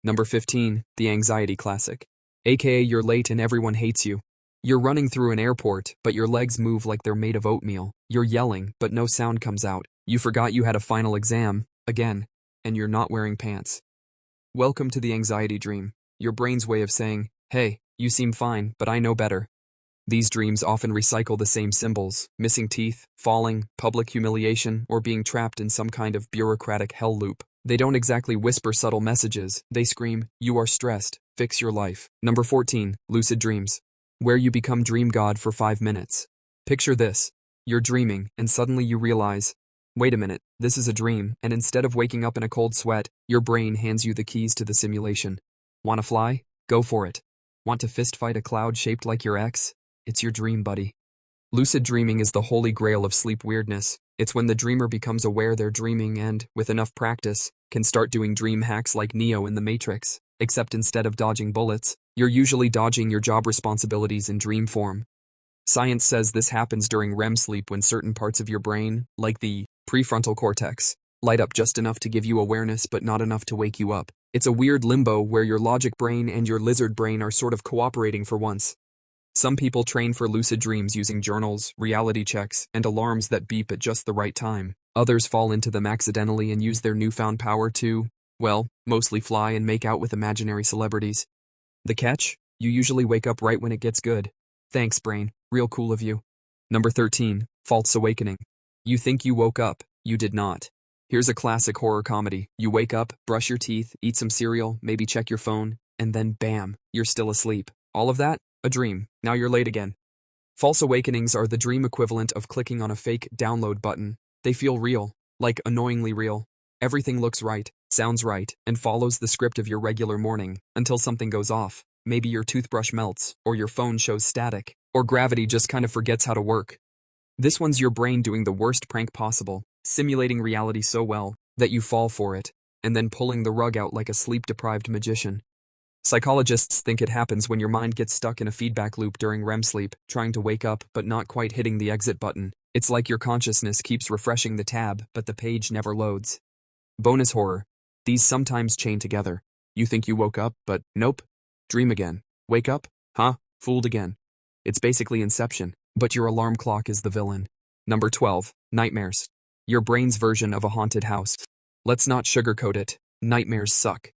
Number 15, the anxiety classic. AKA you're late and everyone hates you. You're running through an airport, but your legs move like they're made of oatmeal. You're yelling, but no sound comes out. You forgot you had a final exam, again, and you're not wearing pants. Welcome to the anxiety dream, your brain's way of saying, hey, you seem fine, but I know better. These dreams often recycle the same symbols: missing teeth, falling, public humiliation, or being trapped in some kind of bureaucratic hell loop. They don't exactly whisper subtle messages, they scream, you are stressed, fix your life. Number 14, lucid dreams, where you become dream god for 5 minutes. Picture this: you're dreaming, and suddenly you realize, wait a minute, this is a dream, and instead of waking up in a cold sweat, your brain hands you the keys to the simulation. Wanna fly? Go for it. Want to fistfight a cloud shaped like your ex? It's your dream buddy. Lucid dreaming is the holy grail of sleep weirdness. It's when the dreamer becomes aware they're dreaming and, with enough practice, can start doing dream hacks like Neo in the Matrix, except instead of dodging bullets, you're usually dodging your job responsibilities in dream form. Science says this happens during REM sleep when certain parts of your brain, like the prefrontal cortex, light up just enough to give you awareness but not enough to wake you up. It's a weird limbo where your logic brain and your lizard brain are sort of cooperating for once. Some people train for lucid dreams using journals, reality checks, and alarms that beep at just the right time. Others fall into them accidentally and use their newfound power to, well, mostly fly and make out with imaginary celebrities. The catch? You usually wake up right when it gets good. Thanks, brain. Real cool of you. Number 13, false awakening. You think you woke up. You did not. Here's a classic horror comedy. You wake up, brush your teeth, eat some cereal, maybe check your phone, and then bam, you're still asleep. All of that? A dream. Now you're late again. False awakenings are the dream equivalent of clicking on a fake download button. They feel real, like annoyingly real. Everything looks right, sounds right, and follows the script of your regular morning, until something goes off. Maybe your toothbrush melts, or your phone shows static, or gravity just kind of forgets how to work. This one's your brain doing the worst prank possible, simulating reality so well that you fall for it, and then pulling the rug out like a sleep-deprived magician. Psychologists think it happens when your mind gets stuck in a feedback loop during REM sleep, trying to wake up but not quite hitting the exit button. It's like your consciousness keeps refreshing the tab, but the page never loads. Bonus horror. These sometimes chain together. You think you woke up, but nope. Dream again. Wake up? Huh? Fooled again. It's basically Inception, but your alarm clock is the villain. Number 12, nightmares. Your brain's version of a haunted house. Let's not sugarcoat it. Nightmares suck.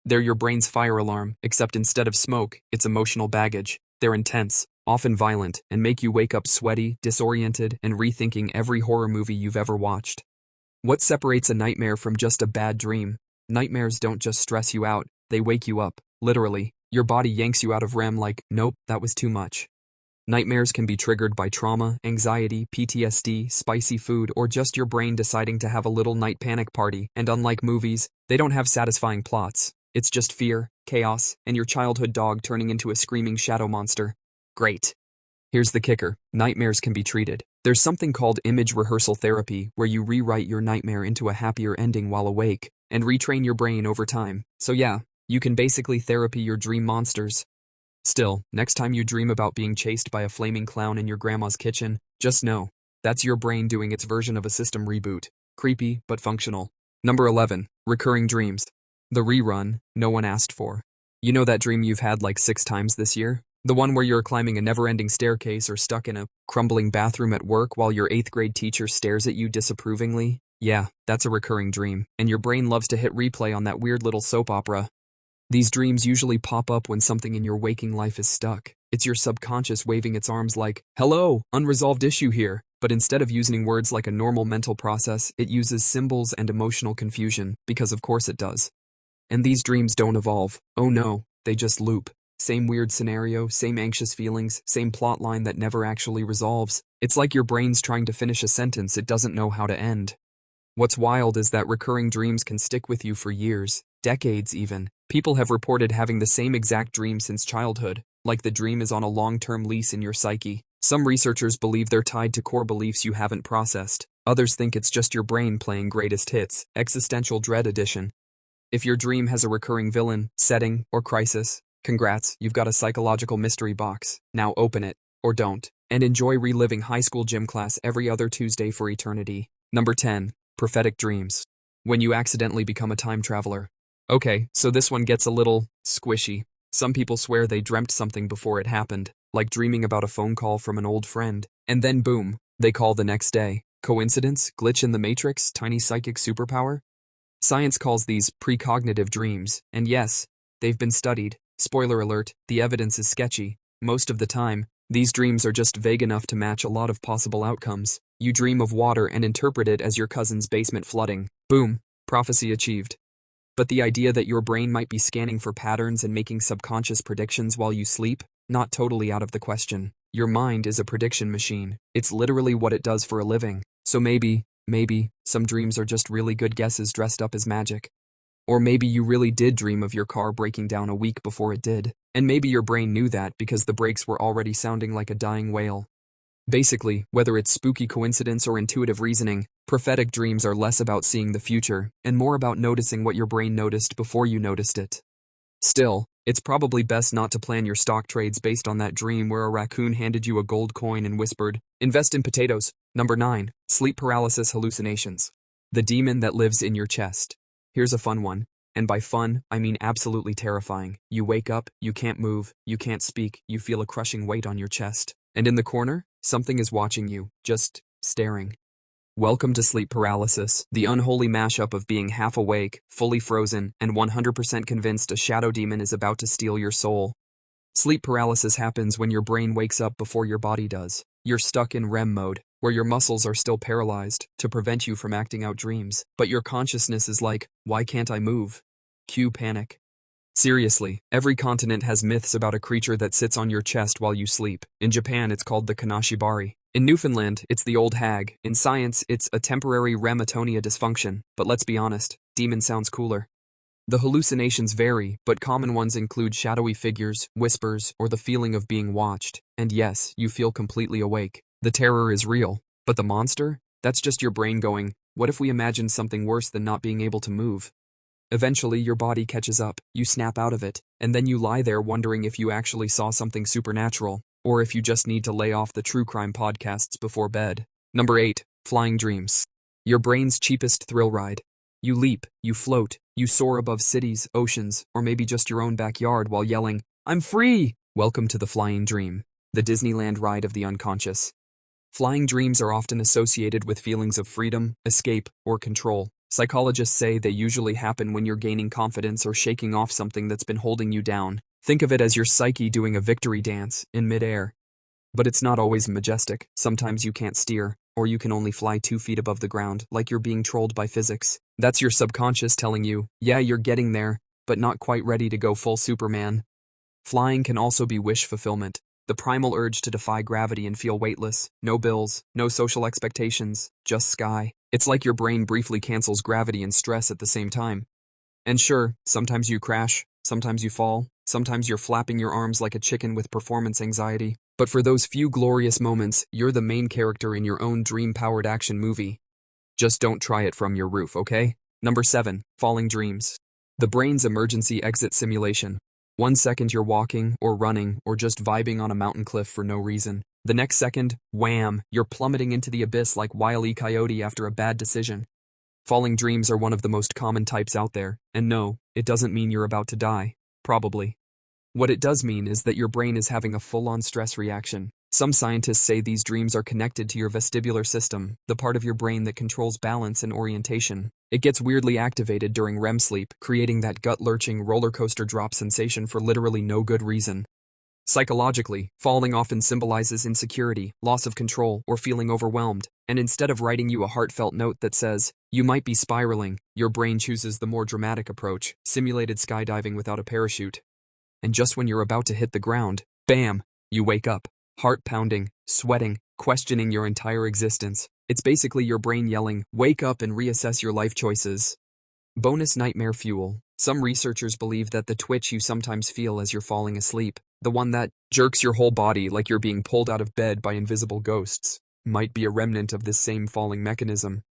They're your brain's fire alarm, except instead of smoke, it's emotional baggage. They're intense, often violent, and make you wake up sweaty, disoriented, and rethinking every horror movie you've ever watched. What separates a nightmare from just a bad dream? Nightmares don't just stress you out, they wake you up. Literally, your body yanks you out of REM like, nope, that was too much. Nightmares can be triggered by trauma, anxiety, PTSD, spicy food, or just your brain deciding to have a little night panic party, and unlike movies, they don't have satisfying plots. It's just fear, chaos, and your childhood dog turning into a screaming shadow monster. Great. Here's the kicker. Nightmares can be treated. There's something called image rehearsal therapy, where you rewrite your nightmare into a happier ending while awake, and retrain your brain over time. So yeah, you can basically therapy your dream monsters. Still, next time you dream about being chased by a flaming clown in your grandma's kitchen, just know, that's your brain doing its version of a system reboot. Creepy, but functional. Number 11, recurring dreams. The rerun no one asked for. You know that dream you've had like 6 times this year? The one where you're climbing a never-ending staircase or stuck in a crumbling bathroom at work while your 8th grade teacher stares at you disapprovingly? Yeah, that's a recurring dream, and your brain loves to hit replay on that weird little soap opera. These dreams usually pop up when something in your waking life is stuck. It's your subconscious waving its arms like, hello, unresolved issue here. But instead of using words like a normal mental process, it uses symbols and emotional confusion, because of course it does. And these dreams don't evolve. Oh no, they just loop. Same weird scenario, same anxious feelings, same plot line that never actually resolves. It's like your brain's trying to finish a sentence it doesn't know how to end. What's wild is that recurring dreams can stick with you for years, decades even. People have reported having the same exact dream since childhood, like the dream is on a long-term lease in your psyche. Some researchers believe they're tied to core beliefs you haven't processed. Others think it's just your brain playing greatest hits, existential dread edition. If your dream has a recurring villain, setting, or crisis, congrats, you've got a psychological mystery box. Now open it, or don't, and enjoy reliving high school gym class every other Tuesday for eternity. Number 10. Prophetic dreams. When you accidentally become a time traveler. Okay, so this one gets a little squishy. Some people swear they dreamt something before it happened, like dreaming about a phone call from an old friend, and then boom, they call the next day. Coincidence? Glitch in the matrix? Tiny psychic superpower? Science calls these precognitive dreams, and yes, they've been studied. Spoiler alert, the evidence is sketchy. Most of the time, these dreams are just vague enough to match a lot of possible outcomes. You dream of water and interpret it as your cousin's basement flooding. Boom, prophecy achieved. But the idea that your brain might be scanning for patterns and making subconscious predictions while you sleep? Not totally out of the question. Your mind is a prediction machine. It's literally what it does for a living. So maybe, some dreams are just really good guesses dressed up as magic. Or maybe you really did dream of your car breaking down a week before it did. And maybe your brain knew that because the brakes were already sounding like a dying whale. Basically, whether it's spooky coincidence or intuitive reasoning, prophetic dreams are less about seeing the future and more about noticing what your brain noticed before you noticed it. Still, it's probably best not to plan your stock trades based on that dream where a raccoon handed you a gold coin and whispered, "Invest in potatoes." Number 9. Sleep paralysis hallucinations. The demon that lives in your chest. Here's a fun one. And by fun, I mean absolutely terrifying. You wake up, you can't move, you can't speak, you feel a crushing weight on your chest. And in the corner, something is watching you, just staring. Welcome to sleep paralysis, the unholy mashup of being half awake, fully frozen, and 100% convinced a shadow demon is about to steal your soul. Sleep paralysis happens when your brain wakes up before your body does. You're stuck in REM mode, where your muscles are still paralyzed to prevent you from acting out dreams, but your consciousness is like, why can't I move? Cue panic. Seriously, every continent has myths about a creature that sits on your chest while you sleep. In Japan, it's called the Kanashibari. In Newfoundland, it's the old hag. In science, it's a temporary REM atonia dysfunction. But let's be honest, demon sounds cooler. The hallucinations vary, but common ones include shadowy figures, whispers, or the feeling of being watched. And yes, you feel completely awake. The terror is real. But the monster? That's just your brain going, what if we imagined something worse than not being able to move? Eventually, your body catches up, you snap out of it, and then you lie there wondering if you actually saw something supernatural, or if you just need to lay off the true crime podcasts before bed. Number 8. Flying dreams. Your brain's cheapest thrill ride. You leap, you float, you soar above cities, oceans, or maybe just your own backyard while yelling, "I'm free!" Welcome to the flying dream, the Disneyland ride of the unconscious. Flying dreams are often associated with feelings of freedom, escape, or control. Psychologists say they usually happen when you're gaining confidence or shaking off something that's been holding you down. Think of it as your psyche doing a victory dance in midair. But it's not always majestic. Sometimes you can't steer, or you can only fly 2 feet above the ground, like you're being trolled by physics. That's your subconscious telling you, yeah, you're getting there, but not quite ready to go full Superman. Flying can also be wish fulfillment. The primal urge to defy gravity and feel weightless. No bills, no social expectations, just sky. It's like your brain briefly cancels gravity and stress at the same time. And sure, sometimes you crash, sometimes you fall, sometimes you're flapping your arms like a chicken with performance anxiety. But for those few glorious moments, you're the main character in your own dream-powered action movie. Just don't try it from your roof, okay? Number 7. Falling dreams. The brain's emergency exit simulation. 1 second you're walking, or running, or just vibing on a mountain cliff for no reason. The next second, wham, you're plummeting into the abyss like Wile E. Coyote after a bad decision. Falling dreams are one of the most common types out there, and no, it doesn't mean you're about to die. Probably. What it does mean is that your brain is having a full-on stress reaction. Some scientists say these dreams are connected to your vestibular system, the part of your brain that controls balance and orientation. It gets weirdly activated during REM sleep, creating that gut-lurching roller coaster drop sensation for literally no good reason. Psychologically, falling often symbolizes insecurity, loss of control, or feeling overwhelmed, and instead of writing you a heartfelt note that says, "You might be spiraling," your brain chooses the more dramatic approach, simulated skydiving without a parachute. And just when you're about to hit the ground, bam, you wake up, heart pounding, sweating, questioning your entire existence. It's basically your brain yelling, "Wake up and reassess your life choices." Bonus nightmare fuel. Some researchers believe that the twitch you sometimes feel as you're falling asleep, the one that jerks your whole body like you're being pulled out of bed by invisible ghosts, might be a remnant of this same falling mechanism.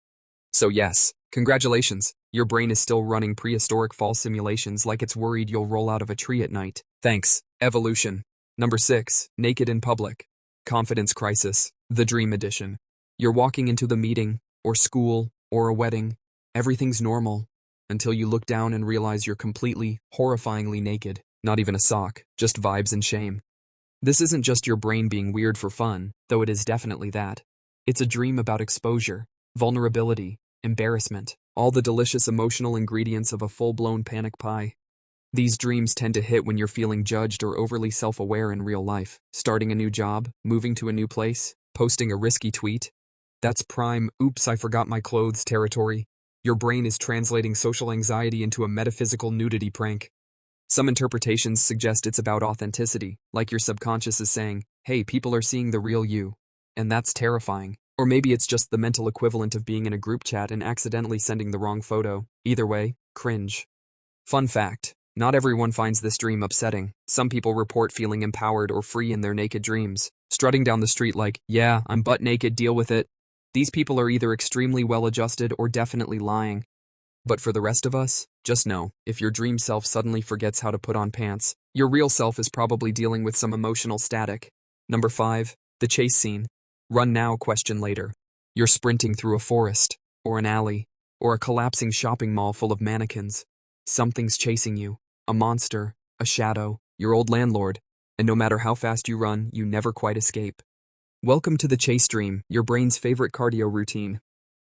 So yes, congratulations, your brain is still running prehistoric fall simulations like it's worried you'll roll out of a tree at night. Thanks, evolution. Number 6, naked in public. Confidence crisis, the dream edition. You're walking into the meeting, or school, or a wedding. Everything's normal. until you look down and realize you're completely, horrifyingly naked. Not even a sock, just vibes and shame. This isn't just your brain being weird for fun, though it is definitely that. It's a dream about exposure, vulnerability, embarrassment, all the delicious emotional ingredients of a full-blown panic pie. These dreams tend to hit when you're feeling judged or overly self-aware in real life, starting a new job, moving to a new place, posting a risky tweet. That's prime, oops, I forgot my clothes territory. Your brain is translating social anxiety into a metaphysical nudity prank. Some interpretations suggest it's about authenticity, like your subconscious is saying, hey, people are seeing the real you. And that's terrifying. Or maybe it's just the mental equivalent of being in a group chat and accidentally sending the wrong photo. Either way, cringe. Fun fact. Not everyone finds this dream upsetting. Some people report feeling empowered or free in their naked dreams, strutting down the street like, yeah, I'm butt naked, deal with it. These people are either extremely well-adjusted or definitely lying. But for the rest of us, just know, if your dream self suddenly forgets how to put on pants, your real self is probably dealing with some emotional static. Number 5. The chase scene. Run now, question later. You're sprinting through a forest, or an alley, or a collapsing shopping mall full of mannequins. Something's chasing you. A monster, a shadow, your old landlord, and no matter how fast you run, you never quite escape. Welcome to the chase dream, your brain's favorite cardio routine.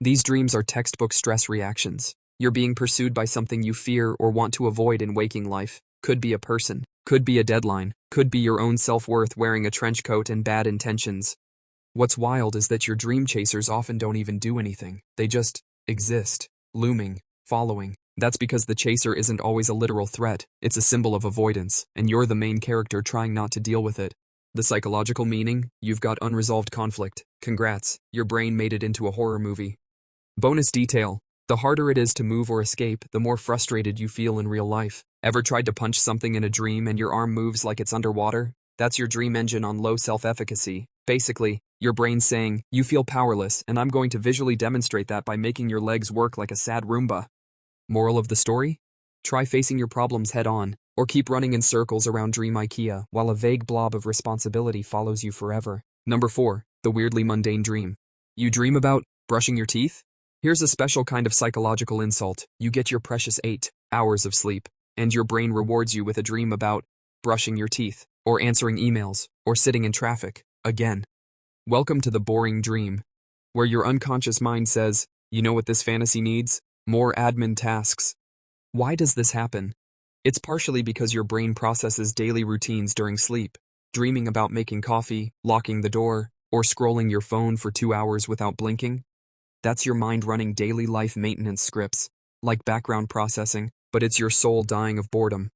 These dreams are textbook stress reactions. You're being pursued by something you fear or want to avoid in waking life. Could be a person, could be a deadline, could be your own self-worth wearing a trench coat and bad intentions. What's wild is that your dream chasers often don't even do anything. They just exist, looming, following. That's because the chaser isn't always a literal threat, it's a symbol of avoidance, and you're the main character trying not to deal with it. The psychological meaning? You've got unresolved conflict. Congrats, your brain made it into a horror movie. Bonus detail. The harder it is to move or escape, the more frustrated you feel in real life. Ever tried to punch something in a dream and your arm moves like it's underwater? That's your dream engine on low self-efficacy. Basically, your brain's saying, you feel powerless, and I'm going to visually demonstrate that by making your legs work like a sad Roomba. Moral of the story? Try facing your problems head-on, or keep running in circles around dream IKEA while a vague blob of responsibility follows you forever. Number 4. The weirdly mundane dream. You dream about brushing your teeth? Here's a special kind of psychological insult. You get your precious 8 hours of sleep, and your brain rewards you with a dream about brushing your teeth, or answering emails, or sitting in traffic, again. Welcome to the boring dream, where your unconscious mind says, you know what this fantasy needs? More admin tasks. Why does this happen? It's partially because your brain processes daily routines during sleep, dreaming about making coffee, locking the door, or scrolling your phone for 2 hours without blinking. That's your mind running daily life maintenance scripts, like background processing, but it's your soul dying of boredom.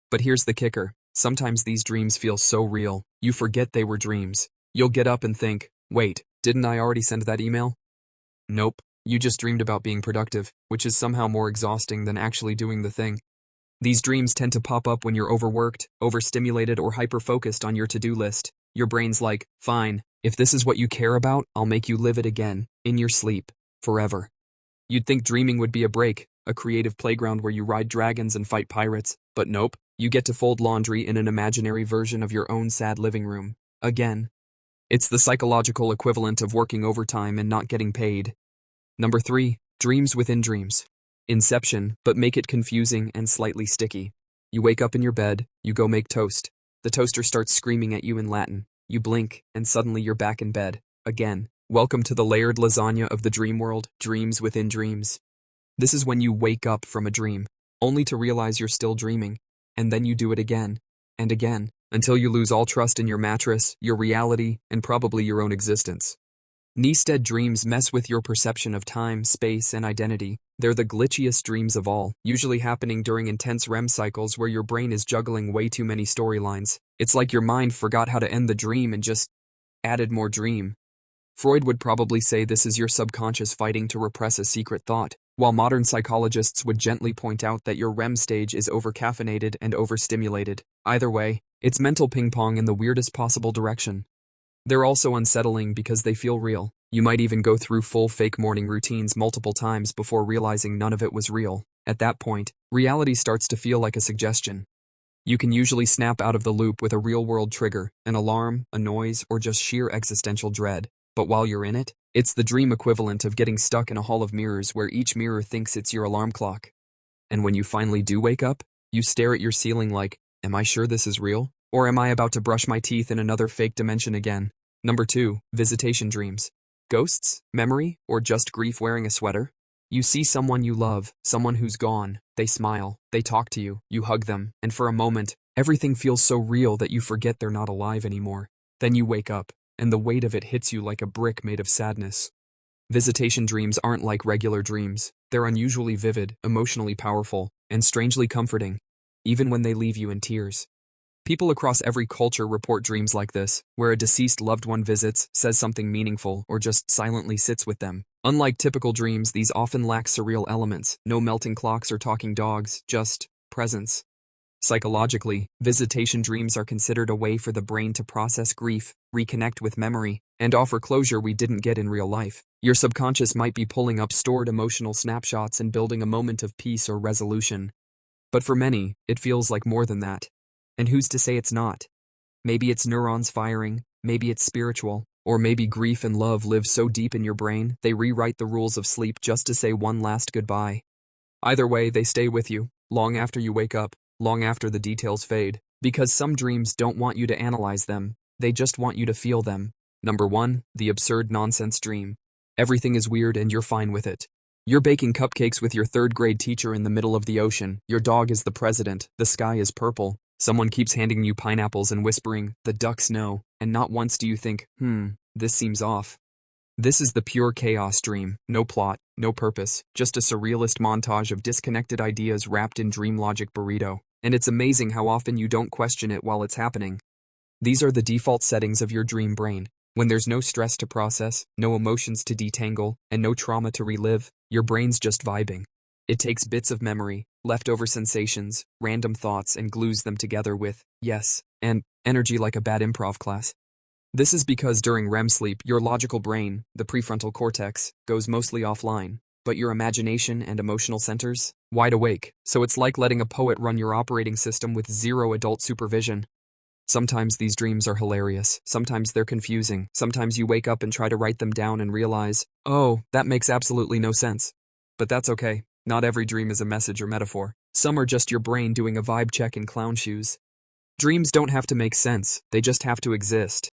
But here's the kicker. Sometimes these dreams feel so real, you forget they were dreams. You'll get up and think, wait, didn't I already send that email? Nope. You just dreamed about being productive, which is somehow more exhausting than actually doing the thing. These dreams tend to pop up when you're overworked, overstimulated, or hyper-focused on your to-do list. Your brain's like, fine, if this is what you care about, I'll make you live it again, in your sleep, forever. You'd think dreaming would be a break, a creative playground where you ride dragons and fight pirates, but nope, you get to fold laundry in an imaginary version of your own sad living room. Again. It's the psychological equivalent of working overtime and not getting paid. Number 3. Dreams within dreams. Inception, but make it confusing and slightly sticky. You wake up in your bed, you go make toast. The toaster starts screaming at you in Latin. You blink, and suddenly you're back in bed. Again. Welcome to the layered lasagna of the dream world, dreams within dreams. This is when you wake up from a dream, only to realize you're still dreaming, and then you do it again, and again, until you lose all trust in your mattress, your reality, and probably your own existence. Neisted dreams mess with your perception of time, space, and identity. They're the glitchiest dreams of all, usually happening during intense REM cycles where your brain is juggling way too many storylines. It's like your mind forgot how to end the dream and just added more dream. Freud would probably say this is your subconscious fighting to repress a secret thought, while modern psychologists would gently point out that your REM stage is overcaffeinated and overstimulated. Either way, it's mental ping-pong in the weirdest possible direction. They're also unsettling because they feel real. You might even go through full fake morning routines multiple times before realizing none of it was real. At that point, reality starts to feel like a suggestion. You can usually snap out of the loop with a real-world trigger, an alarm, a noise, or just sheer existential dread. But while you're in it, it's the dream equivalent of getting stuck in a hall of mirrors where each mirror thinks it's your alarm clock. And when you finally do wake up, you stare at your ceiling like, am I sure this is real? Or am I about to brush my teeth in another fake dimension again? Number 2, visitation dreams. Ghosts, memory, or just grief wearing a sweater? You see someone you love, someone who's gone, they smile, they talk to you, you hug them, and for a moment, everything feels so real that you forget they're not alive anymore. Then you wake up, and the weight of it hits you like a brick made of sadness. Visitation dreams aren't like regular dreams. They're unusually vivid, emotionally powerful, and strangely comforting, even when they leave you in tears. People across every culture report dreams like this, where a deceased loved one visits, says something meaningful, or just silently sits with them. Unlike typical dreams, these often lack surreal elements, no melting clocks or talking dogs, just presence. Psychologically, visitation dreams are considered a way for the brain to process grief, reconnect with memory, and offer closure we didn't get in real life. Your subconscious might be pulling up stored emotional snapshots and building a moment of peace or resolution. But for many, it feels like more than that. And who's to say it's not? Maybe it's neurons firing, maybe it's spiritual, or maybe grief and love live so deep in your brain they rewrite the rules of sleep just to say one last goodbye. Either way, they stay with you, long after you wake up, long after the details fade, because some dreams don't want you to analyze them, they just want you to feel them. Number 1, the absurd nonsense dream. Everything is weird and you're fine with it. You're baking cupcakes with your 3rd grade teacher in the middle of the ocean, your dog is the president, the sky is purple. Someone keeps handing you pineapples and whispering, the ducks know, and not once do you think, this seems off. This is the pure chaos dream, no plot, no purpose, just a surrealist montage of disconnected ideas wrapped in dream logic burrito, and it's amazing how often you don't question it while it's happening. These are the default settings of your dream brain. When there's no stress to process, no emotions to detangle, and no trauma to relive, your brain's just vibing. It takes bits of memory, leftover sensations, random thoughts, and glues them together with, yes, and energy like a bad improv class. This is because during REM sleep, your logical brain, the prefrontal cortex, goes mostly offline, but your imagination and emotional centers, wide awake, so it's like letting a poet run your operating system with zero adult supervision. Sometimes these dreams are hilarious, sometimes they're confusing, sometimes you wake up and try to write them down and realize, oh, that makes absolutely no sense. But that's okay. Not every dream is a message or metaphor. Some are just your brain doing a vibe check in clown shoes. Dreams don't have to make sense, they just have to exist.